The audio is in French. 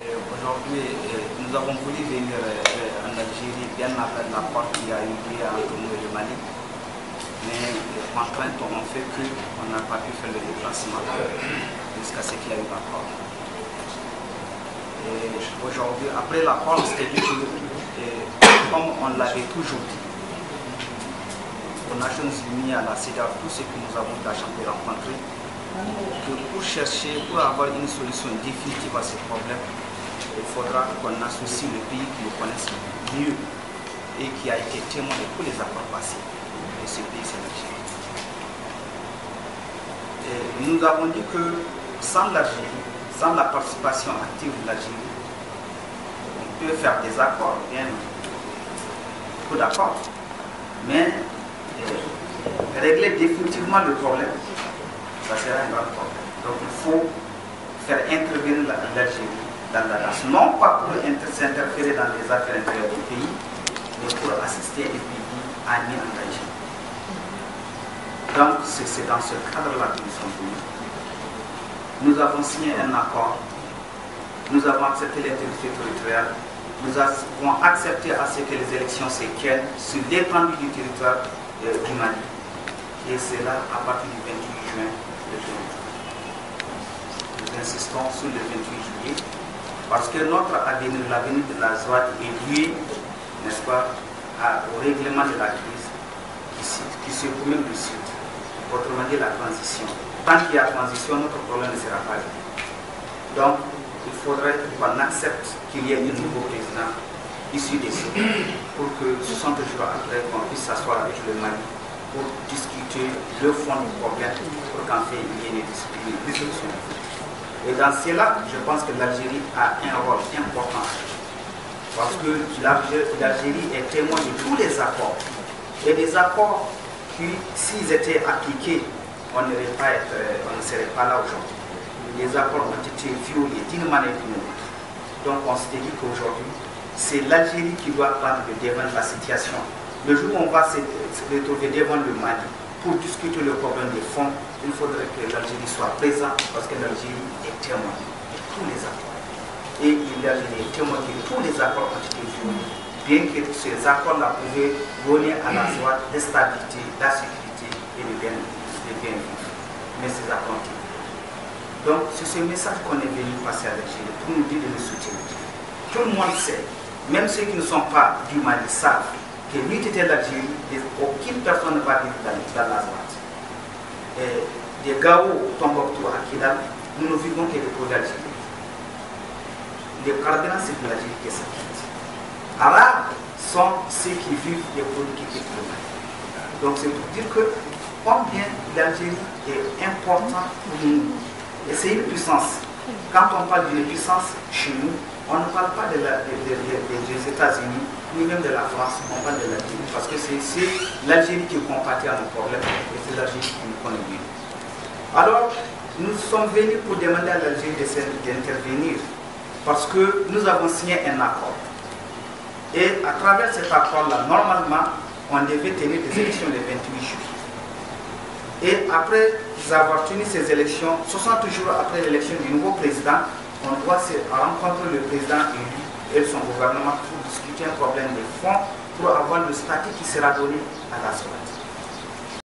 Aujourd'hui, nous avons voulu venir en Algérie bien après l'accord qui a eu lieu entre nous et le Mali. Mais les contraintes ont fait qu'on n'a pas pu faire le déplacement jusqu'à ce qu'il y a eu l'accord. Et aujourd'hui, après l'accord, on s'était dit que, comme on l'avait toujours dit, aux Nations Unies, à la CEDEAO, tout ce que nous avons eu la chance de rencontrer, que pour avoir une solution définitive à ce problème, il faudra qu'on associe le pays qui le connaisse mieux et qui a été témoin de tous les accords passés. Et ce pays, c'est l'Algérie. Nous avons dit que sans l'Algérie, sans la participation active de l'Algérie, on peut faire des accords, bien beaucoup d'accords, mais régler définitivement le problème, ça sera un grand problème. Donc il faut faire intervenir l'Algérie dans la danse, non pas pour s'interférer dans les affaires intérieures du pays, mais pour assister un pays ami engagé. Donc c'est dans ce cadre-là que nous sommes venus. Nous avons signé un accord, nous avons accepté l'intégrité territoriale, nous avons accepté à ce que les élections se tiennent sur l'étendue du territoire du Mali. Et c'est là à partir du 28 juin 2020. Nous insistons sur le 28 juillet. Parce que notre avenir, l'avenir de la ZOAD est lié, n'est-ce pas, au règlement de la crise qui se commune du Sud. Autrement dit, la transition. Tant qu'il y a transition, notre problème ne sera pas réglé. Donc, il faudrait qu'on accepte qu'il y ait un nouveau président issu des Sud pour que 60 jours après, qu'on puisse s'asseoir avec le Mali pour discuter le fond du problème pour qu'en fait, il y ait une dissolution. Et dans cela, je pense que l'Algérie a un rôle important. Parce que l'Algérie est témoin de tous les accords. Et des accords qui, s'ils étaient appliqués, on ne serait pas là aujourd'hui. Les accords ont été violés d'une manière ou d'une autre. Donc on s'est dit qu'aujourd'hui, c'est l'Algérie qui doit prendre le devant de la situation. Le jour où on va se retrouver devant le Mali pour discuter le problème des fonds, il faudrait que l'Algérie soit présente parce que l'Algérie est témoin de tous les accords. Et l'Algérie est témoin que tous les accords ont été violés, bien que ces accords-là pouvaient donner à la joie de stabilité, de la sécurité et de bien-vivre. Mais ces accords ont été violés. Donc c'est ce message qu'on est venu passer à l'Algérie pour nous dire de nous soutenir. Tout le monde sait, même ceux qui ne sont pas du Mali savent que l'unité de l'Algérie, aucune personne ne va vivre dans la zone. Des Gao, Tombouctou, Akidal, nous ne vivons que des produits d'Algérie. Les carburants, c'est de l'Algérie qui est sorti. Arabes sont ceux qui vivent des produits qui quittent le Mali. Donc c'est pour dire que combien l'Algérie est importante pour nous. Et c'est une puissance. Quand on parle d'une puissance chez nous, on ne parle pas des États-Unis, ni même de la France, on parle de l'Algérie. Parce que c'est l'Algérie qui compatit à nos problèmes et c'est l'Algérie qui nous connaît mieux. Alors, nous sommes venus pour demander à l'Algérie d'intervenir parce que nous avons signé un accord. Et à travers cet accord-là, normalement, on devait tenir des élections le 28 juillet. Et après avoir tenu ces élections, 60 jours après l'élection du nouveau président, on doit se rencontrer le président élu et son gouvernement pour discuter un problème de fonds pour avoir le statut qui sera donné à la SOAT.